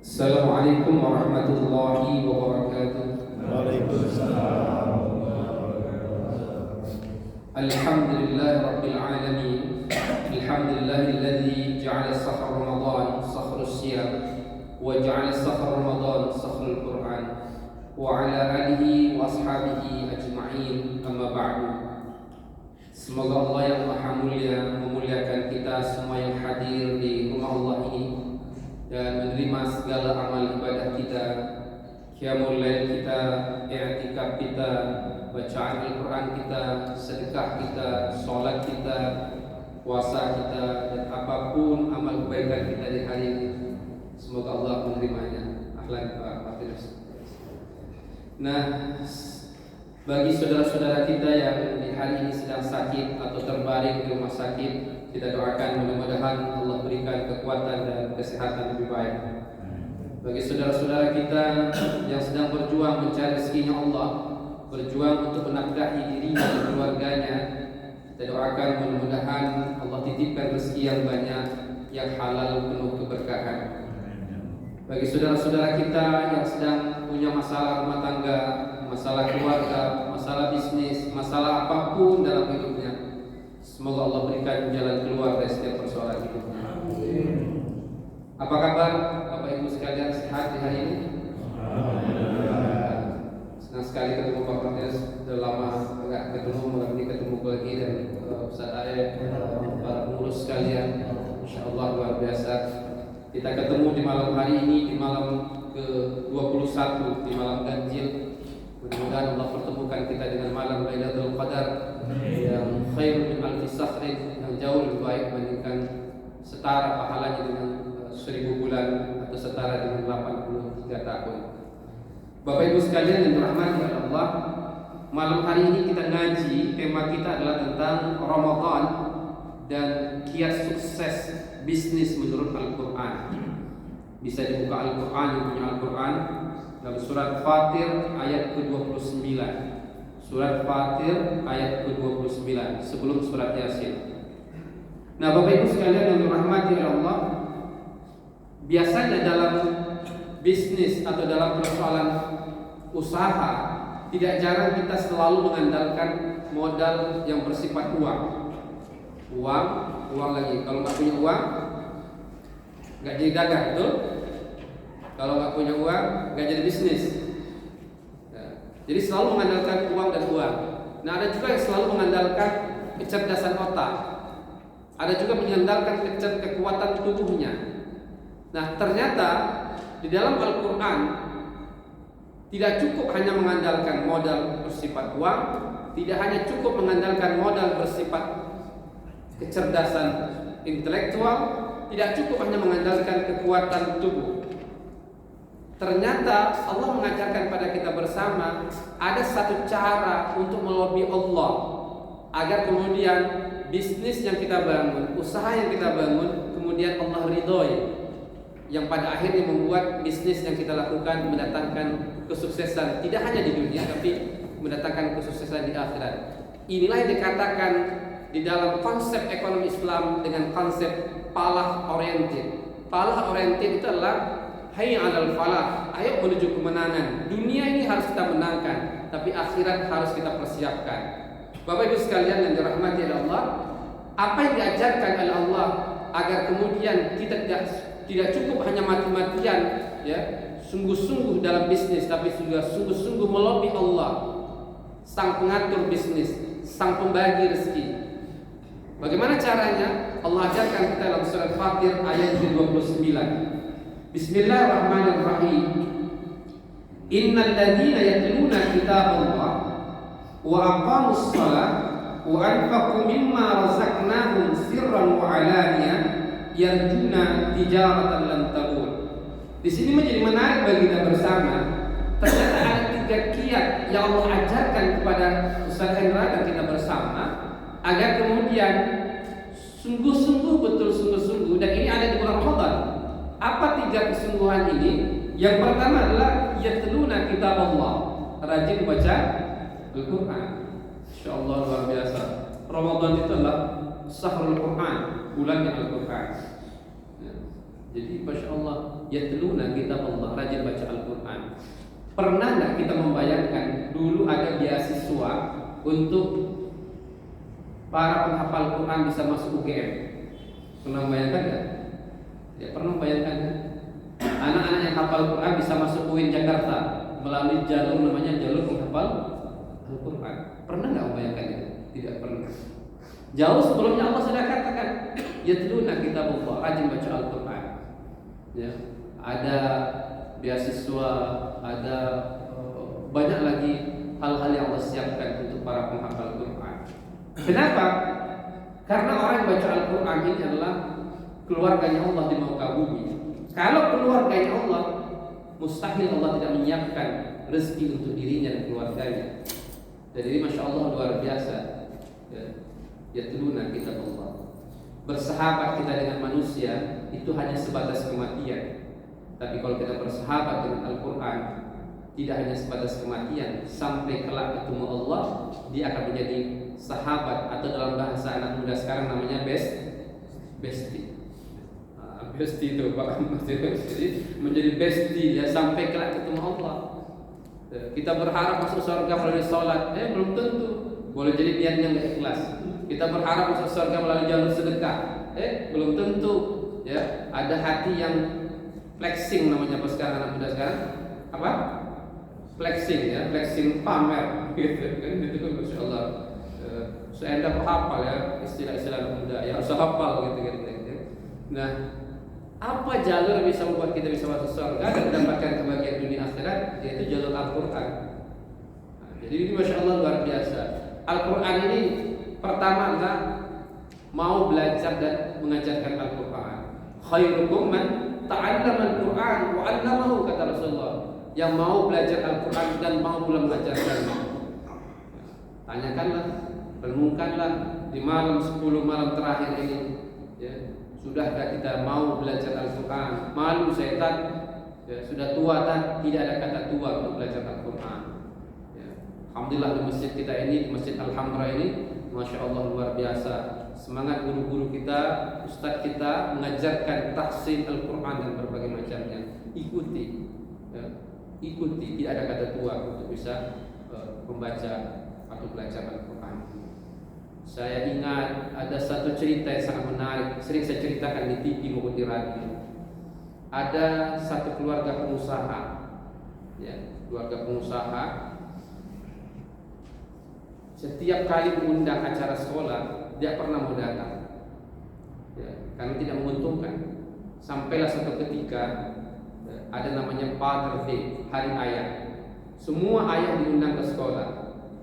Assalamualaikum warahmatullahi wabarakatuh. Waalaikumsalam. Alhamdulillah rabbil alamin. Alhamdulillahilladzi ja'ala sahra Ramadan sahra siyam wa ja'ala sahra Ramadan sahra al-Qur'an wa ala alihi wa ashabihi ajma'in, amma ba'du. Semoga Allah yang Maha Mulia memuliakan kita semua yang hadir di rumah Allah ini dan menerima segala amal ibadah kita, qiyamul lail kita, i'tikaf kita, bacaan Al-Quran kita, sedekah kita, sholat kita, puasa kita, dan apapun amal kebaikan kita di hari ini. Semoga Allah menerimanya. Ahlan wa batin. Nah, bagi saudara-saudara kita yang di hari ini sedang sakit atau terbaring di rumah sakit, kita doakan mudah-mudahan Allah berikan kekuatan dan kesehatan lebih baik. Bagi saudara-saudara kita yang sedang berjuang mencari rezekinya Allah, berjuang untuk menafkahi dirinya dan keluarganya, kita doakan mudah-mudahan Allah titipkan rezeki yang banyak, yang halal, penuh keberkahan. Bagi saudara-saudara kita yang sedang punya masalah rumah tangga, masalah keluarga, masalah bisnis, masalah apapun dalam hidupnya, semoga Allah berikan jalan keluar dari setiap persoalan hidupnya. Apa kabar Bapak Ibu sekalian, sehat di hari ini? Senang sekali ketemu Pak Martinus. Sudah lama enggak ketemu, malam ini ketemu lagi, dan Ustaz Arif, para pengurus sekalian, insyaallah luar biasa. Kita ketemu di malam hari ini, di malam ke-21, di malam ganjil. Mudah-mudahan Allah pertemukan kita dengan malam Lailatul Qadar yang khairun min alfi sahrin, yang jauh lebih baik dibandingkan setara pahalanya dengan 1000 bulan atau setara dengan 83 tahun. Bapak Ibu sekalian yang dirahmati oleh Allah, malam hari ini kita ngaji, tema kita adalah tentang Ramadan dan kiat sukses bisnis menurut Al-Quran. Bisa dibuka Al-Quran, yang punya Al-Quran, dalam surat Fatir ayat ke-29. Surat Fatir ayat ke-29 sebelum surat Yasin. Nah, Bapak Ibu sekalian yang dirahmati oleh Allah, biasanya dalam bisnis atau dalam persoalan usaha, tidak jarang kita selalu mengandalkan modal yang bersifat uang. Uang lagi. Kalau nggak punya uang, nggak jadi dagang, betul? Kalau nggak punya uang, nggak jadi bisnis. Jadi selalu mengandalkan uang dan uang. Nah, ada juga yang selalu mengandalkan kecerdasan otak. Ada juga mengandalkan kekuatan tubuhnya. Nah, ternyata di dalam Al-Quran tidak cukup hanya mengandalkan modal bersifat uang, tidak hanya cukup mengandalkan modal bersifat kecerdasan intelektual, tidak cukup hanya mengandalkan kekuatan tubuh. Ternyata Allah mengajarkan pada kita bersama ada satu cara untuk melobi Allah agar kemudian bisnis yang kita bangun, usaha yang kita bangun, kemudian Allah ridhoi, yang pada akhirnya membuat bisnis yang kita lakukan mendatangkan kesuksesan tidak hanya di dunia tapi mendatangkan kesuksesan di akhirat. Inilah yang dikatakan di dalam konsep ekonomi Islam dengan konsep falah oriented. Falah oriented itu adalah hayya 'alal falah, ayo menuju kemenangan. Dunia ini harus kita menangkan, tapi akhirat harus kita persiapkan. Bapak Ibu sekalian yang dirahmati oleh Allah, apa yang diajarkan oleh Allah agar kemudian kita tidak cukup hanya mati-matian, ya, sungguh-sungguh dalam bisnis, tapi juga sungguh-sungguh melobi Allah, sang pengatur bisnis, sang pembagi rezeki. Bagaimana caranya? Allah ajarkan kita dalam surat Fatir ayat 29. Bismillahirrahmanirrahim. Innal ladzina yatluna kitaballah wa aqamus shalah wa anfaqu mimma razaqnahum sirran wa 'alaniyah yarjuna tijaratan lan tabur. Di sini menjadi menarik bagi kita bersama. Ternyata ada 3 kiat yang Allah ajarkan kepada Ustaz Hendra dan kita bersama agar kemudian sungguh-sungguh, betul sungguh-sungguh, dan ini ada di bulan Ramadan. Apa 3 kesungguhan ini? Yang pertama adalah yatluna kitaballah, rajin baca Al-Quran. Insyaallah luar biasa. Ramadan itu adalah syahrul Quran, bulan Al-Quran. Jadi Masya Allah, yatluna kitab Allah, rajin baca Al-Quran. Pernah nggak kita membayangkan dulu ada beasiswa untuk para penghafal Quran bisa masuk UGM? Pernah membayangkan nggak? Ya pernah membayangkan kan? Anak-anak yang hafal Quran bisa masuk UIN Jakarta melalui jalur namanya jalur penghafal Al-Quran. Pernah nggak membayangkan itu? Tidak pernah. Jauh sebelumnya Allah sudah katakan, yatluna kitab Allah, rajin baca Al-Quran. Ya, ada beasiswa, ada banyak lagi hal-hal yang Allah siapkan untuk para penghafal Quran. Kenapa? Karena orang yang baca Al-Quran ini adalah keluarganya Allah di muka bumi. Kalau keluarganya Allah, mustahil Allah tidak menyiapkan rezeki untuk dirinya dan keluarganya. Jadi Masya Allah luar biasa. Yatluna kitab Allah. Bersahabat kita dengan manusia itu hanya sebatas kematian. Tapi kalau kita bersahabat dengan Al-Quran, tidak hanya sebatas kematian, sampai kelak ketemu Allah, dia akan menjadi sahabat, atau dalam bahasa anak muda sekarang namanya bestie. Bestie itu Pak, jadi menjadi bestie ya sampai kelak ketemu Allah. Kita berharap masuk surga melalui sholat, belum tentu. Boleh jadi niatnya nggak ikhlas. Kita berharap masuk surga melalui jalur sedekah, belum tentu. Ya, ada hati yang flexing namanya apa sekarang anak muda sekarang? Apa? Flexing ya, flexing pamer gitu kan, itu kan Masya Allah. Saya anda hafal ya istilah-istilah anak muda, ya harus hafal gitu. Nah, apa jalur yang bisa membuat kita bisa masuk surga dan mendapatkan kebahagiaan dunia akhirat? Yaitu jalur Al-Quran. Nah, jadi ini Masya Allah luar biasa. Al-Quran ini pertama adalah mau belajar dan mengajarkan Al-Quran. Khairukum man ta'allama Al-Quran wa 'allamahu, kata Rasulullah. Yang mau belajar Al-Quran dan mau pula mengajarkannya. Tanyakanlah, renungkanlah di malam 10 malam terakhir ini, ya, sudahkah kita mau belajar Al-Quran? Malu setan, ya, sudah tua tak? Tidak ada kata tua untuk belajar Al-Quran. Ya. Alhamdulillah di masjid kita ini, di Masjid Al-Hamra ini, Masya Allah luar biasa. Semangat guru-guru kita, ustadz kita mengajarkan tahsin Al-Quran dan berbagai macamnya. Ikuti, ya, ikuti. Tidak ada kata tua untuk bisa membaca atau belajar Al-Quran. Saya ingat ada satu cerita yang sangat menarik, sering saya ceritakan di TV maupun di radio. Ada satu keluarga pengusaha, ya, keluarga pengusaha. Setiap kali mengundang acara sekolah, dia pernah mau datang, ya, karena tidak menguntungkan. Sampailah satu ketika ada namanya Father Day, Hari Ayah. Semua ayah diundang ke sekolah.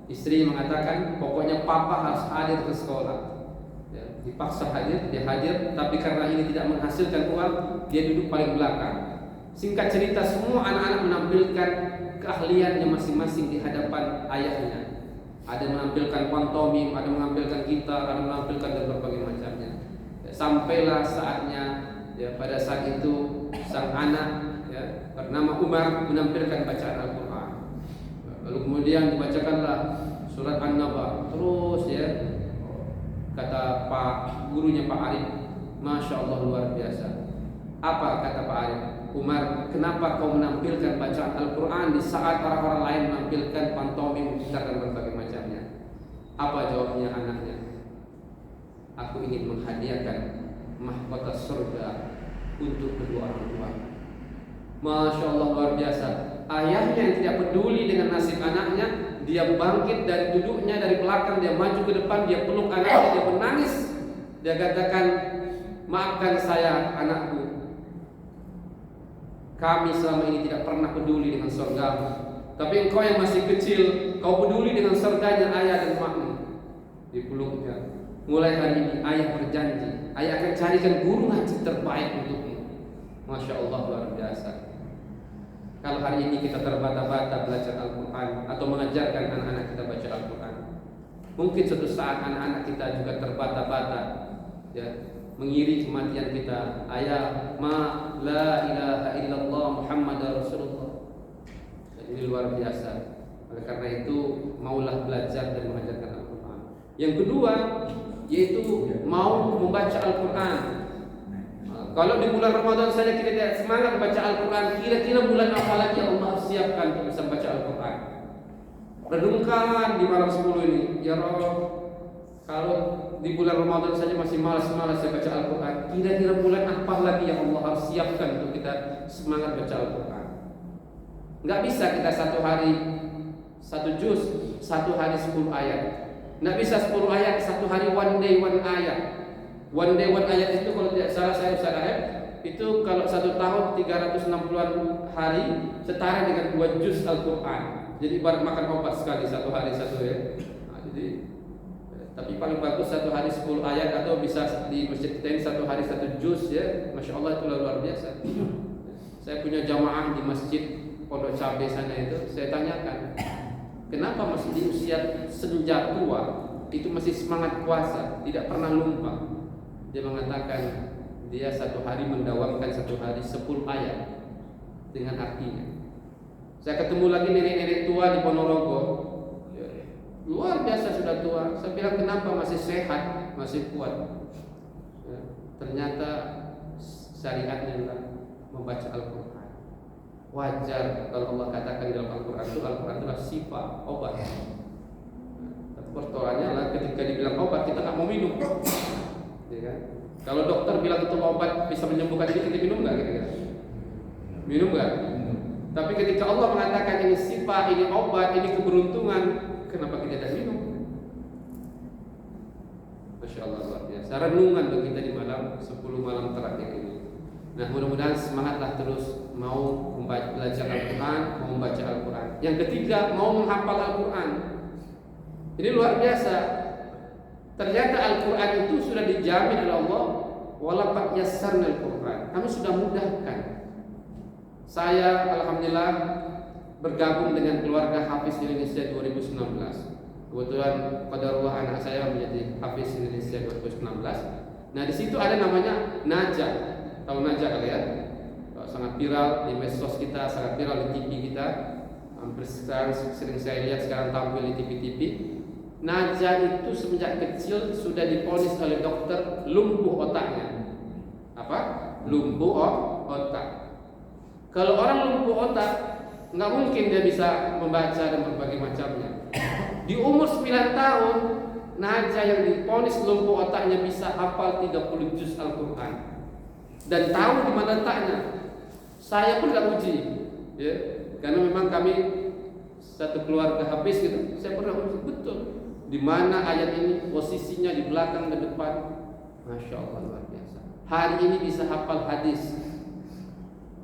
Istri mengatakan, pokoknya papa harus hadir ke sekolah. Ya, dipaksa hadir, dia hadir, tapi karena ini tidak menghasilkan uang, dia duduk paling belakang. Singkat cerita, semua anak-anak menampilkan keahliannya masing-masing di hadapan ayahnya. Ada menampilkan pantomim, ada menampilkan gitar, ada menampilkan dan berbagai macamnya. Ya, sampailah saatnya, ya, pada saat itu sang anak, ya, bernama Umar menampilkan bacaan Al-Quran. Lalu kemudian dibacakanlah surat An-Naba. Terus ya, kata Pak gurunya Pak Arif, Masya Allah luar biasa. Apa kata Pak Arif? Umar, kenapa kau menampilkan bacaan Al-Quran di saat orang-orang lain menampilkan pantomim, gitar dan berbagai macamnya? Apa jawabnya anaknya? Aku ingin menghadiahkan mahkota surga untuk kedua orang tua. Masya Allah luar biasa. Ayahnya yang tidak peduli dengan nasib anaknya, dia bangkit dari duduknya, dari belakang, dia maju ke depan, dia peluk anaknya, dia menangis. Dia katakan, maafkan saya anakku, kami selama ini tidak pernah peduli dengan surgamu, tapi engkau yang masih kecil, kau peduli dengan surganya ayah dan makmu. Dipeluknya. Mulai hari ini ayah berjanji, ayah akan carikan guru ngaji terbaik untukmu. Masya Allah luar biasa. Kalau hari ini kita terbata-bata belajar Al-Quran atau mengajarkan anak-anak kita baca Al-Quran, mungkin suatu saat anak-anak kita juga terbata-bata, ya, mengiri kematian kita. Ayah, ma la ilaha illallah Muhammad Rasulullah. Ini luar biasa. Oleh karena itu, maulah belajar dan mengajarkan Al-Quran. Yang kedua, yaitu mau membaca Al-Quran. Kalau di bulan Ramadan saja kita tidak semangat baca Al-Quran, kira-kira bulan apa lagi yang Allah siapkan untuk bisa baca Al-Quran? Renungkan di malam 10 ini, ya Rabb, kalau di bulan Ramadan saja masih malas-malas saya baca Al-Quran, kira-kira bulan apa lagi yang Allah harus siapkan untuk kita semangat baca Al-Quran? Nggak bisa kita satu hari 1 juz, satu hari 10 ayat. Nggak bisa 10 ayat satu hari, one day one ayat. One day one ayat itu kalau tidak salah saya Ustaz Aep, itu kalau 1 tahun 360-an hari setara dengan 2 juz Al-Quran. Jadi ibarat makan obat sekali, satu hari satu ya. Nah, jadi tapi paling bagus satu hari 10 ayat, atau bisa di masjid kita ini satu hari 1 juz ya. Masya Allah, itu luar biasa. Saya punya jamaah di masjid Pondok Cabe sana itu, saya tanyakan, kenapa masih di usia senja tua itu masih semangat puasa, tidak pernah lupa? Dia mengatakan dia satu hari mendawamkan satu hari 10 ayat dengan artinya. Saya ketemu lagi nenek-nenek tua di Ponorogo, luar biasa sudah tua. Saya bilang kenapa masih sehat, masih kuat? Ya, ternyata syariatnya adalah membaca Al-Quran. Wajar kalau Allah katakan dalam Al-Quran itu Al-Quran adalah sifat obat. Persoalannya adalah ketika dibilang obat kita nggak mau minum. Ya kan? Kalau dokter bilang itu obat bisa menyembuhkan diri, kita minum nggak kira-kira? Minum nggak? Tapi ketika Allah mengatakan ini sifat, ini obat, ini keberuntungan, kenapa kita tidak minum? Masya Allah, luar biasa. Renungan untuk kita di malam 10 malam terakhir ini. Nah, mudah-mudahan semangatlah terus mau belajar Al-Quran, mau membaca Al-Quran. Yang ketiga, mau menghafal Al-Quran. Ini luar biasa. Ternyata Al-Quran itu sudah dijamin oleh Allah, walaqad yassarna Al-Quran. Kami sudah mudahkan. Saya alhamdulillah bergabung dengan keluarga Hafiz Indonesia 2019. Kebetulan qadarullah anak saya menjadi Hafiz Indonesia 2019. Nah, di situ ada namanya Najah. Tahu Najah kalian? Sangat viral di medsos kita, sangat viral di TV kita. Hampir sekarang sering saya lihat sekarang tampil di TV-TV. Najah itu semenjak kecil sudah diponis oleh dokter lumpuh otaknya. Apa? Lumpuh otak. Kalau orang lumpuh otak, nggak mungkin dia bisa membaca dan berbagai macamnya. Di umur 9 tahun, Najah yang diponis lumpuh otaknya bisa hafal 30 juz Al-Quran dan tahu di mana letaknya. Saya pun nggak uji, ya, karena memang kami satu keluarga habis gitu. Saya pernah uji betul di mana ayat ini posisinya, di belakang dan depan. Masya Allah, luar biasa. Hari ini bisa hafal hadis.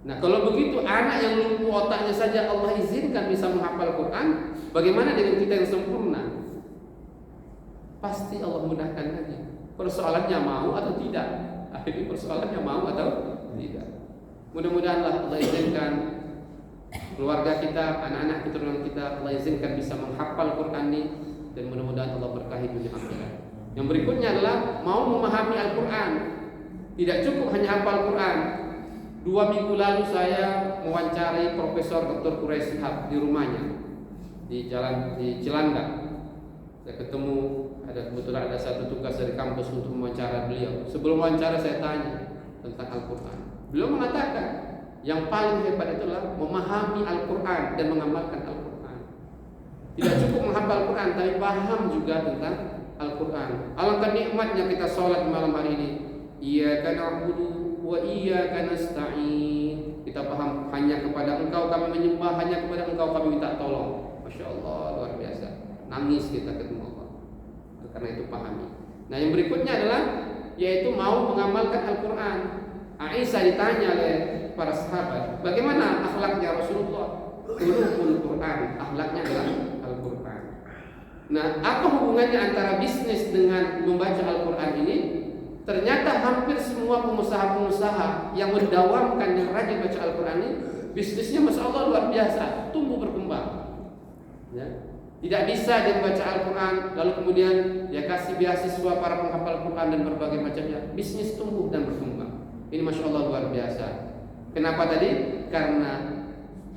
Nah, kalau begitu anak yang lumpuh otaknya saja Allah izinkan bisa menghafal Quran, bagaimana dengan kita yang sempurna? Pasti Allah mudahkan lagi. Persoalannya mau atau tidak. Akhirnya persoalannya mau atau tidak. Mudah-mudahan Allah izinkan keluarga kita, anak-anak keturunan kita, Allah izinkan bisa menghafal Quran ini, dan mudah-mudahan Allah berkahi dunia akhirat. Yang berikutnya adalah mau memahami Al-Quran. Tidak cukup hanya hafal Quran. 2 minggu lalu saya mewawancarai Profesor Dr. Quraish Shihab di rumahnya di jalan di Cilandak. Saya ketemu, kebetulan ada satu tugas dari kampus untuk mewawancara beliau. Sebelum wawancara saya tanya tentang Al-Quran. Beliau mengatakan yang paling hebat itulah memahami Al-Quran dan mengamalkan Al-Quran. Tidak cukup menghafal Al-Quran, tapi paham juga tentang Al-Quran. Alangkah nikmatnya kita sholat malam hari ini. Iyyaka na'budu wa iyyaka nasta'in. Kita paham hanya kepada Engkau kami menyembah, hanya kepada Engkau kami minta tolong. Masya Allah, luar biasa. Nangis kita ketemu Allah. Karena itu pahami. Nah, yang berikutnya adalah yaitu mau mengamalkan Al-Quran. Aisyah ditanya oleh para sahabat, bagaimana akhlaknya Rasulullah? Ulul Quran, akhlaknya adalah Al-Quran. Nah, apa hubungannya antara bisnis dengan membaca Al-Quran ini? Ternyata hampir semua pengusaha-pengusaha yang mendawamkan yang rajin baca Al-Quran ini, bisnisnya Masya Allah luar biasa, tumbuh berkembang. Ya. Tidak bisa dia membaca Al-Quran lalu kemudian dia kasih beasiswa para penghafal Al-Quran dan berbagai macamnya. Bisnis tumbuh dan berkembang. Ini Masya Allah luar biasa. Kenapa tadi? Karena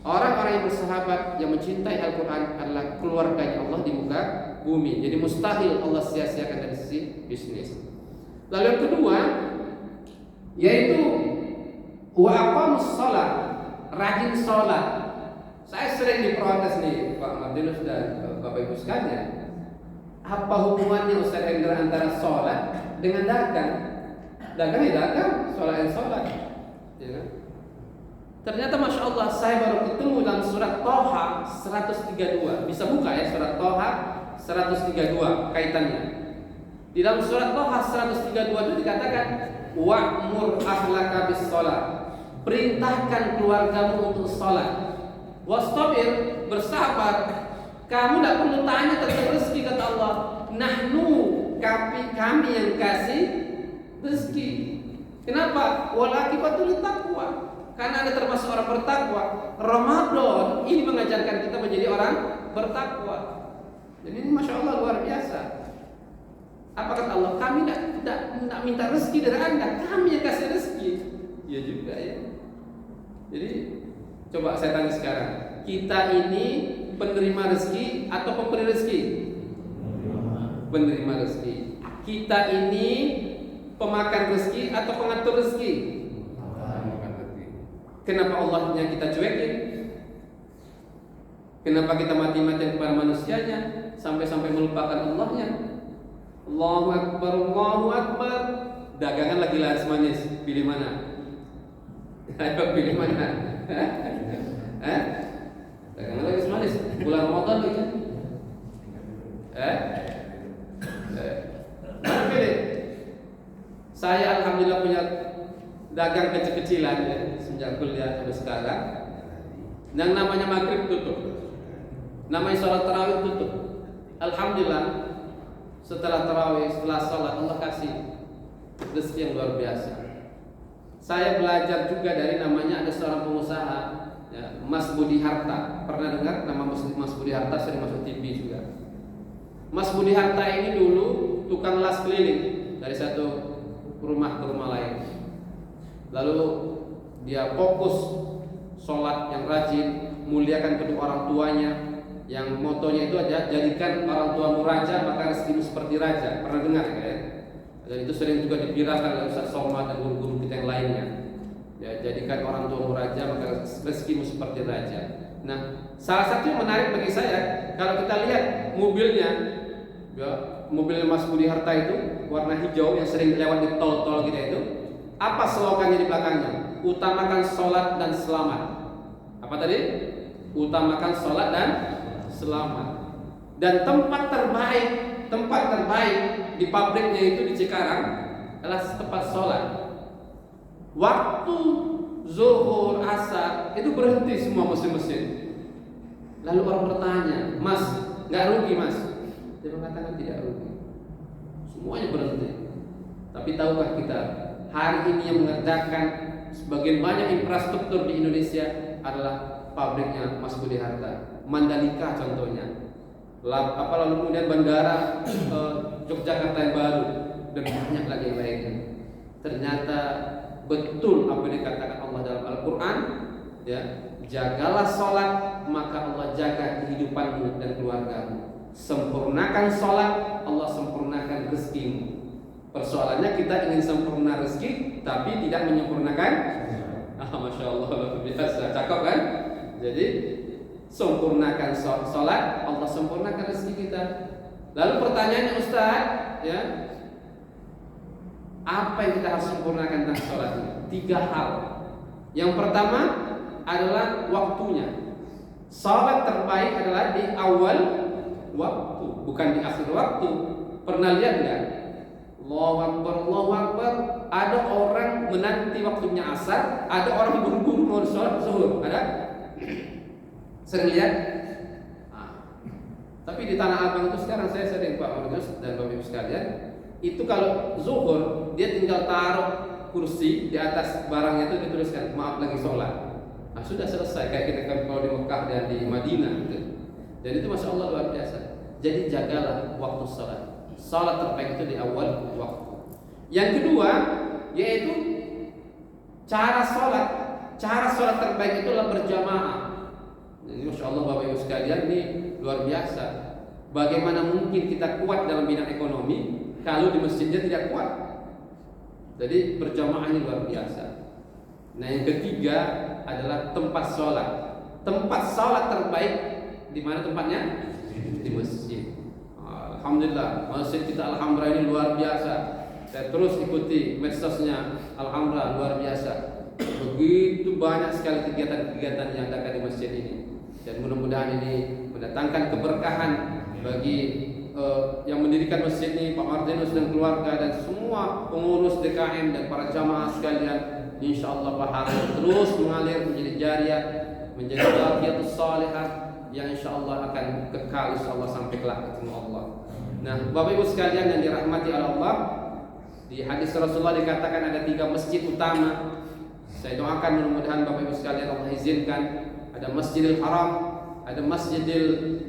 orang-orang yang bersahabat yang mencintai Al-Quran adalah keluarganya Allah di muka bumi. Jadi mustahil Allah sia-siakan dari sisi bisnis. Lalu yang kedua, yaitu wa aqamus shalah, rajin sholat. Saya sering diprotes nih Pak Martinus dan Bapak Ibu sekalian, apa hubungannya Ustaz Hendra antara sholat dengan dagang? Dagang ya dagang, sholat ya sholat, ya kan? Ternyata Masya Allah saya baru ketemu dalam surat Toha 132. Bisa buka ya surat Toha 132 kaitannya. Di dalam surat Toha 132 itu dikatakan wa'mur ahlaka bis sholat, perintahkan keluargamu untuk sholat. Wastabir, bersabar, kamu tidak perlu tanya tentang rezeki, kata Allah. Nahnu, kami yang kasih rezeki. Kenapa? Wal akibatul taqwa, karena Anda termasuk orang bertakwa. Ramadan ini mengajarkan kita menjadi orang bertakwa. Jadi ini Masya Allah luar biasa. Apa kata Allah? Kami tidak minta rezeki dari Anda, kami yang kasih rezeki. Ya juga ya. Jadi coba saya tanya sekarang, kita ini penerima rezeki atau pemberi rezeki? Penerima rezeki. Kita ini pemakan rezeki atau pengatur rezeki? Kenapa Allahnya kita cuekin? Kenapa kita mati-matian kepada manusianya sampai melupakan Allahnya? Allahu Akbar, Allahu Akbar. Dagangan lagi laris manis, pilih mana? Ayo pilih mana? Dagangan laris manis, bulan Ramadan lagi. Mana pilih? Saya alhamdulillah punya dagang kecil-kecilan ya, sejak kuliah sampai sekarang. Yang namanya maghrib tutup, namanya sholat tarawih tutup. Alhamdulillah setelah tarawih, setelah sholat Allah kasih rezeki yang luar biasa. Saya belajar juga dari namanya ada seorang pengusaha ya, Mas Budi Harta. Pernah dengar nama Mas Budi Harta? Sering masuk TV juga. Mas Budi Harta ini dulu tukang las keliling dari satu rumah ke rumah lain. Lalu dia fokus sholat yang rajin, muliakan kedua orang tuanya, yang motonya itu aja, jadikan orang tuamu raja maka rezekimu seperti raja. Pernah dengar ya? Dan itu sering juga dibirakan oleh Ustaz Somad dan guru-guru kita yang lainnya. Ya, jadikan orang tuamu raja maka rezekimu seperti raja. Nah, salah satu yang menarik bagi saya, kalau kita lihat mobilnya, ya, mobilnya Mas Budi Harta itu warna hijau yang sering lewat di tol-tol kita itu. Apa slogannya di belakangnya? Utamakan sholat dan selamat. Apa tadi? Utamakan sholat dan selamat. Dan tempat terbaik di pabriknya itu di Cikarang adalah tempat sholat. Waktu zuhur, asar itu berhenti semua mesin-mesin. Lalu orang bertanya, Mas, nggak rugi Mas? Dia mengatakan tidak rugi. Semuanya berhenti. Tapi tahukah kita, hari ini yang mengerjakan sebagian banyak infrastruktur di Indonesia adalah pabriknya Mas Budi Harta. Mandalika contohnya. Lalu kemudian bandara Yogyakarta yang baru dan banyak lagi yang lainnya. Ternyata betul apa yang dikatakan Allah dalam Al-Quran, ya, jagalah sholat maka Allah jaga kehidupanmu dan keluargamu. Sempurnakan sholat, Allah sempurnakan rezekimu. Persoalannya kita ingin sempurna rezeki tapi tidak menyempurnakan. Masya Allah, luar biasa, cakep kan? Jadi sempurnakan sholat, Allah sempurnakan rezeki kita. Lalu pertanyaannya Ustaz, ya, apa yang kita harus sempurnakan tentang sholat ini? 3 hal. Yang pertama adalah waktunya. Sholat terbaik adalah di awal waktu, bukan di akhir waktu. Pernah lihat nggak? Allahu Akbar, Allahu Akbar. Ada orang menanti waktunya asar, ada orang buru-buru mau sholat zuhur. Ada? Sering lihat? Tapi di Tanah Abang itu sekarang saya sering Pak Margus dan Bapak Ibu sekalian, itu kalau zuhur dia tinggal taruh kursi di atas barangnya itu dituliskan maaf lagi sholat. Nah, sudah selesai kayak kita kan kalau di Mekah dan di Madinah gitu. Dan itu Masya Allah luar biasa. Jadi jagalah waktu sholat. Sholat terbaik itu di awal waktu. Yang kedua yaitu cara sholat. Cara sholat terbaik itu adalah berjamaah. Ini Masya Allah Bapak Ibu sekalian, ini luar biasa. Bagaimana mungkin kita kuat dalam bidang ekonomi kalau di masjidnya tidak kuat? Jadi berjamaah ini luar biasa. Nah, yang ketiga adalah tempat sholat. Tempat sholat terbaik di mana tempatnya? Di masjid. Alhamdulillah, masjid kita alhamdulillah ini luar biasa. Saya terus ikuti medsosnya, alhamdulillah luar biasa. Begitu banyak sekali kegiatan-kegiatan yang ada di masjid ini. Dan mudah-mudahan ini mendatangkan keberkahan bagi yang mendirikan masjid ini, Pak Martinus dan keluarga dan semua pengurus DKM dan para jamaah sekalian. InsyaAllah pahala terus mengalir menjadi jariah, menjadi baqiyatus salihah yang insyaallah akan kekal insyaallah sampai kelak ketemu Allah. Nah, Bapak Ibu sekalian yang dirahmati oleh Allah, di hadis Rasulullah dikatakan ada 3 masjid utama. Saya doakan mudah-mudahan Bapak Ibu sekalian Allah izinkan, ada Masjidil Haram, ada Masjidil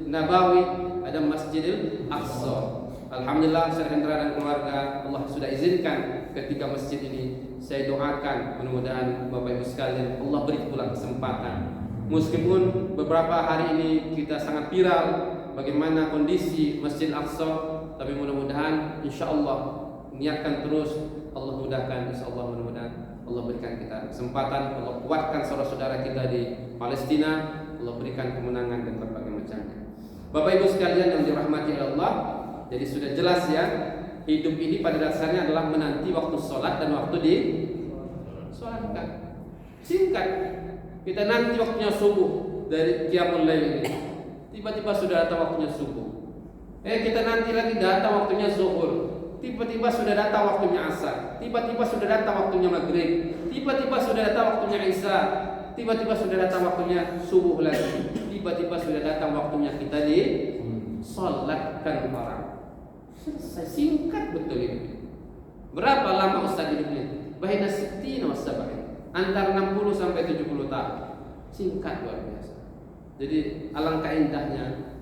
Nabawi, ada Masjidil Aqsa. Alhamdulillah Syekh Hendra dan keluarga Allah sudah izinkan ketiga masjid ini. Saya doakan mudah-mudahan Bapak Ibu sekalian Allah beri pula kesempatan. Meskipun beberapa hari ini kita sangat viral bagaimana kondisi Masjid Aqsa, tapi mudah-mudahan insyaallah niatkan terus, Allah mudahkan insyaallah, mudah-mudahan Allah berikan kita kesempatan, Allah kuatkan saudara-saudara kita di Palestina, Allah berikan kemenangan dan berbagai macamnya. Bapak Ibu sekalian yang dirahmati Allah, jadi sudah jelas ya, hidup ini pada dasarnya adalah menanti waktu sholat dan waktu di sholatkan. Singkat, kita nanti waktunya subuh dari qiyamul lail ini, tiba-tiba sudah datang waktunya subuh. Kita nanti lagi datang waktunya zuhur, tiba-tiba sudah datang waktunya asar, tiba-tiba sudah datang waktunya maghrib, tiba-tiba sudah datang waktunya isya, tiba-tiba sudah datang waktunya subuh lagi, tiba-tiba sudah datang waktunya kita di sholatkan orang. Selesai, singkat betul ini. Berapa lama Ustaz hidupnya? Baina 60 wa 70, antara 60 sampai 70 tahun. Singkat luar biasa. Jadi alangkah indahnya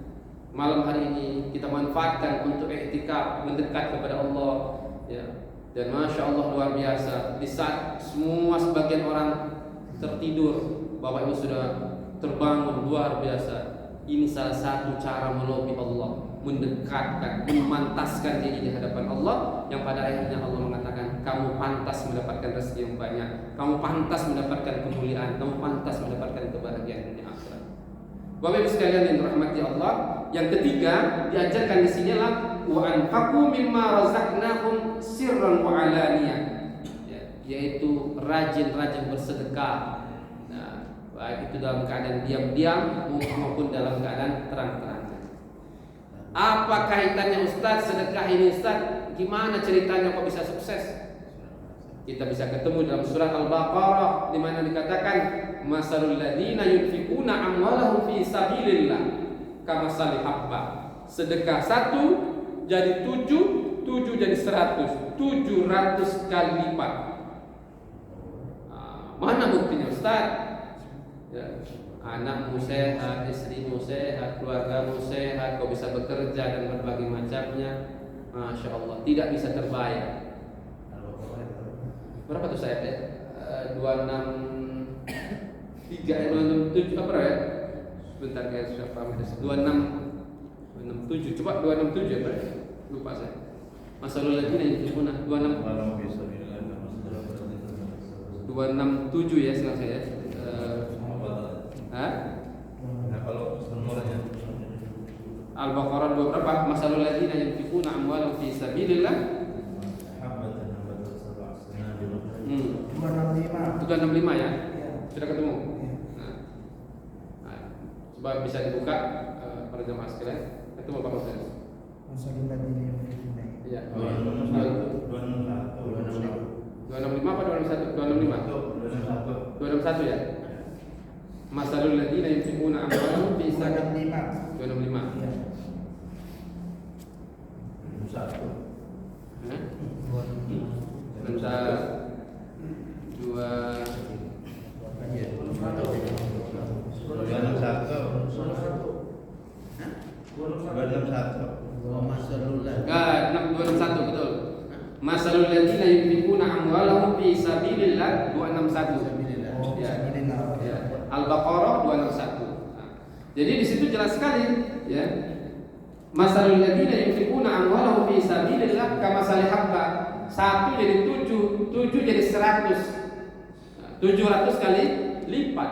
malam hari ini kita manfaatkan untuk i'tikaf, mendekat kepada Allah ya. Dan Masya Allah luar biasa, di saat semua sebagian orang tertidur, Bapak Ibu sudah terbangun luar biasa. Ini salah satu cara melobi Allah, mendekatkan, memantaskan diri di hadapan Allah, yang pada akhirnya Allah mengatakan kamu pantas mendapatkan rezeki yang banyak, kamu pantas mendapatkan kemuliaan, kamu pantas mendapatkan kebahagiaan dunia akhirat. Bapak Ibu sekalian yang dirahmati Allah, yang ketiga diajarkan di sini adalah wa anfaqu mimma razaqnahum sirran wa alaniyah, yaitu rajin-rajin bersedekah. Baik itu dalam keadaan diam-diam maupun dalam keadaan terang-terangan. Apa kaitannya Ustaz sedekah ini Ustaz? Gimana ceritanya kok bisa sukses? Kita bisa ketemu dalam surat Al-Baqarah di mana dikatakan masalul ladzina yunfiquna amwalahum fi sabilillah kamasali habba. Sedekah 1 jadi 7, 7 jadi 100, 700 kali lipat. Mana buktinya Ustaz? Ya, anakmu sehat, istrimu sehat, keluargamu sehat, kau bisa bekerja dan berbagai macamnya, Masya Allah, tidak bisa terbayar. Berapa tuh saya 263 267 apa ya? Sebentar guys, sudah paham itu 267, coba 267 ya Pak? Lupa saya. Masalul ladzina yunfiquna 267 ya senang saya. Nah, kalau nomornya Al-Baqarah 2 berapa? Masalul ladzina yunfiquna amwalahum fi sabilillah. 265 ya? Sudah ketemu? Nah, coba bisa dibuka para jemaah sekalian. Ketemu Pak Mas. Masalul ladzina yunfiquna. Iya. 265 apa 261? 265. 261 ya? Masalul ladzina yunfiquna amwalahum fi sabilillah. 265. Iya. 261 betul. Masalul ladzina yunfiquna amwalahum fi sabilillah 261. Ya. Al-Baqarah 261. Nah, jadi di situ jelas sekali ya. Masalul ladzina yunfiquna amwalahum fi sabilillah kamasali habba. 1 jadi 7, 7 jadi 100. 700 kali lipat.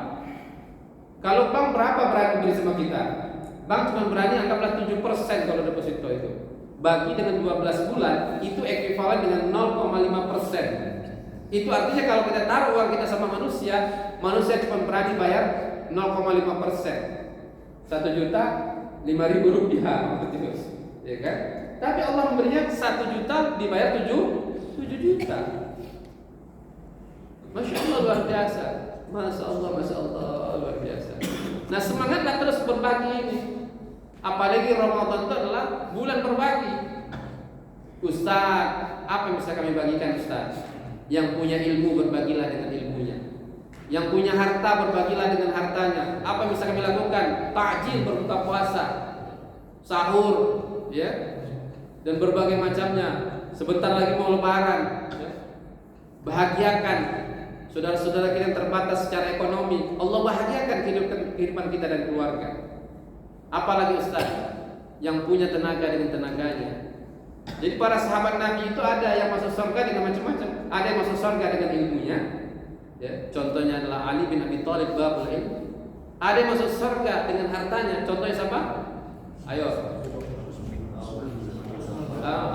Kalau bank berapa berani beri sama kita? Bank cuma berani anggaplah 7% kalau deposito itu. Bagi dengan 12 bulan itu ekuivalen dengan 0,5%. Itu artinya kalau kita taruh uang kita sama manusia, manusia cuma berani bayar 0,5%. 1 juta 5.000 rupiah, ya kan? Tapi Allah memberinya 1 juta dibayar 7 juta. Masya Allah luar biasa. Masya Allah luar biasa. Nah semangatlah terus berbagi ini. Apalagi Ramadan itu adalah bulan berbagi. Ustaz, apa yang bisa kami bagikan Ustaz? Yang punya ilmu berbagilah dengan ilmunya. Yang punya harta berbagilah dengan hartanya. Apa yang bisa kami lakukan? Takjil berbuka puasa, sahur, ya, dan berbagai macamnya. Sebentar lagi mau lebaran, ya. Bahagiakan saudara-saudara kita yang terbatas secara ekonomi. Allah bahagiakan kehidupan kita dan keluarga. Apalagi Ustaz yang punya tenaga dengan tenaganya. Jadi para sahabat Nabi itu ada yang masuk surga dengan macam-macam. Ada yang masuk surga dengan ilmunya, ya. Contohnya adalah Ali bin Abi Thalib babul ilm. Ada yang masuk surga dengan hartanya. Contohnya siapa? Ayo.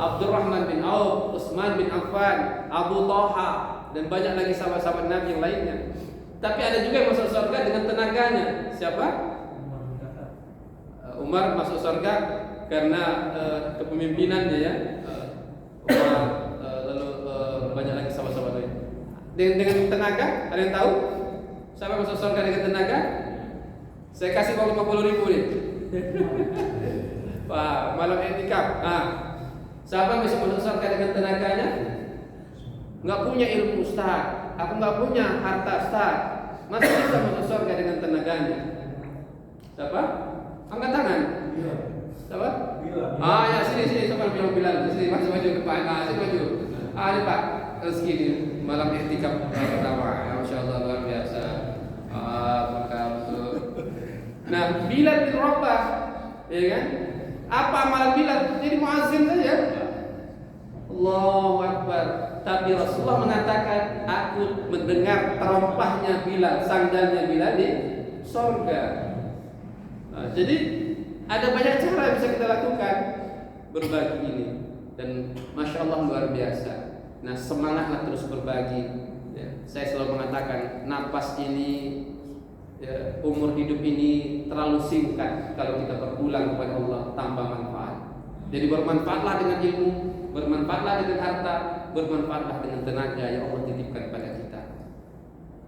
Abdurrahman bin Auf, Utsman bin Affan, Abu Thalha, dan banyak lagi sahabat-sahabat Nabi yang lainnya. Tapi ada juga yang masuk surga dengan tenaganya. Siapa? Umar masuk surga karena kepemimpinannya, ya. Umar, lalu banyak lagi sahabat-sahabat lain. Dengan tenaga, ada yang tahu? Siapa masuk surga dengan tenaga? Saya kasih uang 50.000 nih. Pak, malam etikaf. Siapa yang bisa masuk surga dengan tenaganya? Nggak punya ilmu Ustaz, aku nggak punya harta Ustaz, masih bisa masuk surga dengan tenaganya. Siapa? Angkat tangan. Siapa? Ya sini siapa bilang Bilal? Sini maju depan. Sini maju. Ini Pak, rezeki di malam iktikaf pertama. Masya Allah luar biasa. Nah, Bilal bin Rabah, ya kan? Apa amalan Bilal? Jadi muazzin saja. Allahu Akbar. Tapi Rasulullah mengatakan, aku mendengar terompahnya Bilal, sandalnya Bilal di surga. Jadi ada banyak cara yang bisa kita lakukan berbagi ini, dan masya Allah luar biasa. Nah semangatlah terus berbagi. Ya, saya selalu mengatakan napas ini, ya, umur hidup ini terlalu singkat kalau kita berpulang kepada Allah tanpa manfaat. Jadi bermanfaatlah dengan ilmu, bermanfaatlah dengan harta, bermanfaatlah dengan tenaga yang Allah titipkan pada kita.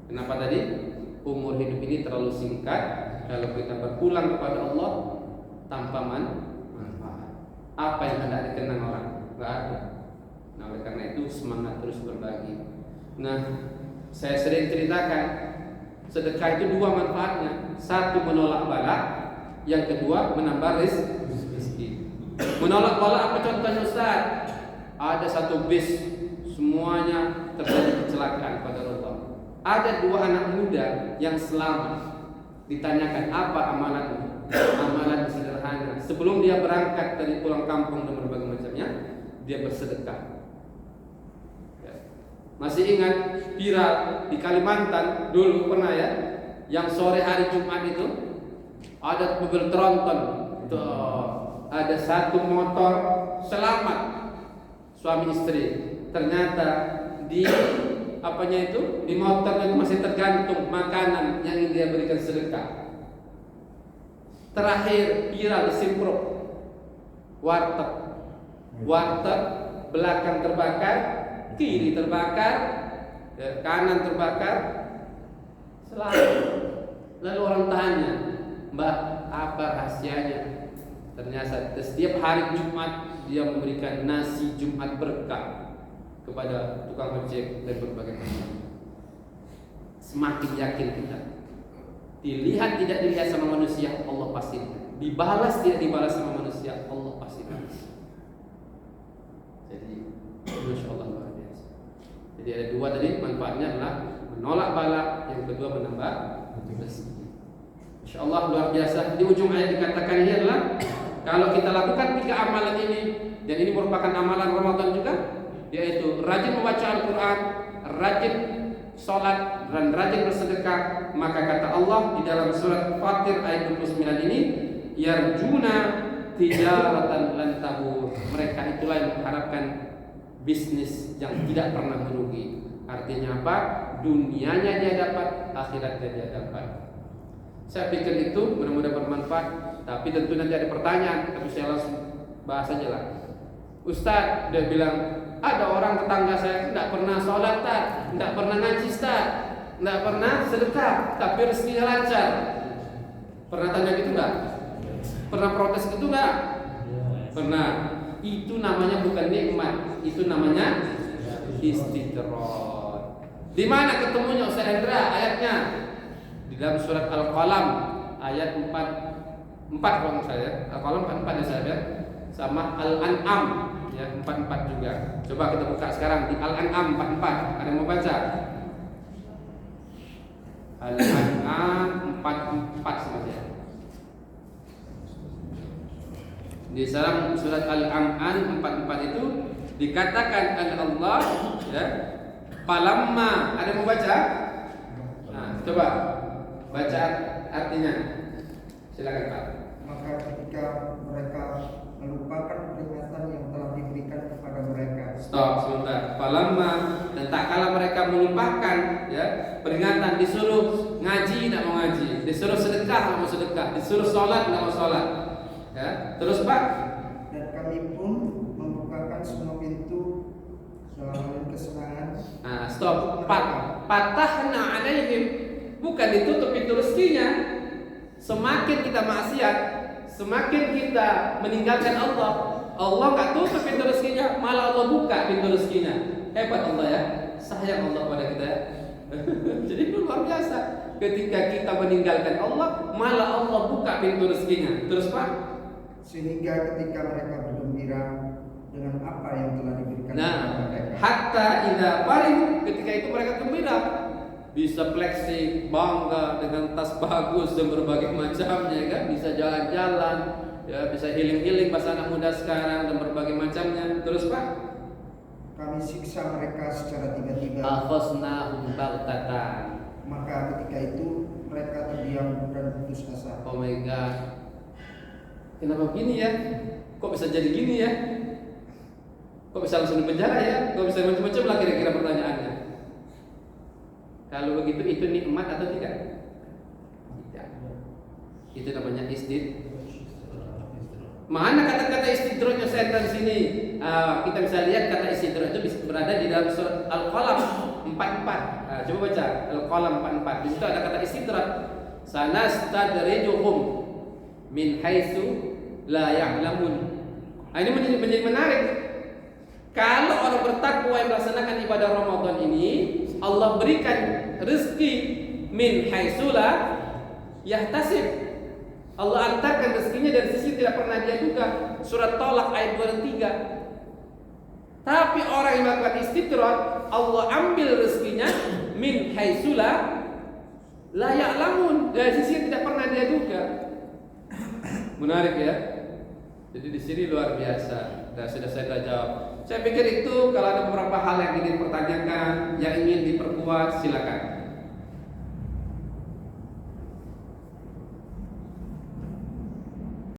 Kenapa tadi? Umur hidup ini terlalu singkat kalau kita berpulang kepada Allah tanpa manfaat. Apa yang hendak dikenang orang? Enggak ada. Nah, oleh karena itu semangat terus berbagi. Nah, saya sering ceritakan sedekah itu 2 manfaatnya. 1 menolak bala, yang kedua menambah rezeki. Menolak bala apa contohnya Ustaz? Ada 1 bis semuanya terjadi kecelakaan pada Allah. Ada 2 anak muda yang selamat. Ditanyakan apa amalanmu? Amalan sederhana. Sebelum dia berangkat dari pulang kampung dan berbagai macamnya, dia bersedekah. Ya. Masih ingat viral di Kalimantan dulu pernah, ya, yang sore hari Jumat itu ada mobil tronton. Ada 1 motor selamat suami istri. Ternyata di di motornya itu masih tergantung makanan yang ingin dia berikan sedekah. Terakhir viral di Simpruk, warteg belakang terbakar, kiri terbakar, kanan terbakar, selalu. Lalu orang tanya, Mbak, apa rahasianya? Ternyata setiap hari Jumat dia memberikan nasi Jumat berkah kepada tukang ojek dan berbagai macam. Semakin yakin kita, dilihat tidak dilihat sama manusia, Allah pasti dibalas, tidak dibalas sama manusia, Allah pasti balas. Jadi, masya Allah luar biasa. Jadi ada 2 tadi manfaatnya adalah menolak bala, yang kedua menambah rezeki. Masya Allah luar biasa. Di ujung ayat dikatakan ini adalah kalau kita lakukan 3 amalan ini, dan ini merupakan amalan Ramadan juga, yaitu rajin membaca Al-Quran, rajin sholat, dan rajin bersedekah, maka kata Allah di dalam surat Fatir ayat 29 ini, yarjuna tijaratan lan tabur. Mereka itulah yang mengharapkan bisnis yang tidak pernah merugi. Artinya apa? Dunianya dia dapat, akhiratnya dia dapat. Saya pikir itu mudah-mudahan bermanfaat. Tapi tentu nanti ada pertanyaan, tapi saya langsung bahas aja lah. Ustaz, dia bilang, ada orang tetangga saya tidak pernah sholat, tidak pernah ngaji, tidak pernah sedekah, tapi rezekinya lancar. Pernah tanya gitu nggak? Pernah protes gitu nggak? Pernah. Itu namanya bukan nikmat, itu namanya istidroj. Di mana ketemunya Ustaz Hendra ayatnya? Di dalam surat Al-Qalam ayat 4 kalau saya. Al-Qalam 4 ya saya, sama Al-An'am ya 44 juga. Coba kita buka sekarang di Al-An'am 44. Ada yang mau baca? Al-An'am 44 saja. Di dalam surat Al-An'am 44 itu dikatakan oleh Allah ya, falamma, ada yang mau baca? Nah, coba baca artinya. Silakan Pak. Maka ketika mereka melupakan peringatan yang telah diberikan kepada mereka. Stop sebentar. Falamma, dan tak kala mereka melupakan ya peringatan, disuruh ngaji tidak mau ngaji, disuruh sedekah tidak mau sedekah, disuruh sholat tidak mau sholat. Ya, terus Pak. Dan kami pun membukakan semua pintu dalam kesenangan. Nah, stop. Patahna alaihim, bukan ditutup pintu rezekinya. Semakin kita maksiat, semakin kita meninggalkan Allah, Allah nggak tutup pintu rezekinya, malah Allah buka pintu rezekinya. Hebat Allah ya, sayang Allah pada kita. Jadi itu luar biasa. Ketika kita meninggalkan Allah, malah Allah buka pintu rezekinya. Terus Pak. Sehingga ketika mereka bergembira dengan apa yang telah diberikan kepada mereka. Hatta idza farihu, ketika itu mereka gembira, bisa flexing, bangga dengan tas bagus dan berbagai macamnya kan, bisa jalan-jalan, ya bisa healing-healing bahasa anak muda sekarang dan berbagai macamnya. Terus Pak, kami siksa mereka secara tiba-tiba. akhosnahum baghtatan. Maka ketika itu mereka terdiam dan putus asa. Oh my God, kenapa begini ya? Kok bisa jadi gini ya? Kok bisa langsung di penjara ya? Kok bisa macam-macam lah kira-kira pertanyaannya. Kalau begitu itu nikmat atau tidak? Tidak. Itu namanya istidroj. Mana kata-kata istidrojnya saya di sini? Kita bisa lihat kata istidroj itu berada di dalam surat Al-Qalam 44. Coba baca Al-Qalam 44. Di situ ada kata istidroj. Sanastadrijuhum min haitsu la ya'lamun. Ini menjadi menarik. Kalau orang bertakwa yang melaksanakan ibadah Ramadan ini, Allah berikan rezeki min haitsu la yahtasib. Allah antarkan rezekinya dari sisi tidak pernah dia duga. Surat Tolak ayat 23. Tapi orang yang melakukan istidroj, Allah ambil rezekinya min haitsu la ya'lamun, dari sisi yang tidak pernah dia duga. Menarik ya. Jadi di sini luar biasa. Dan sudah saya jawab. Saya pikir itu kalau ada beberapa hal yang ingin dipertanyakan, yang ingin diperkuat, silakan.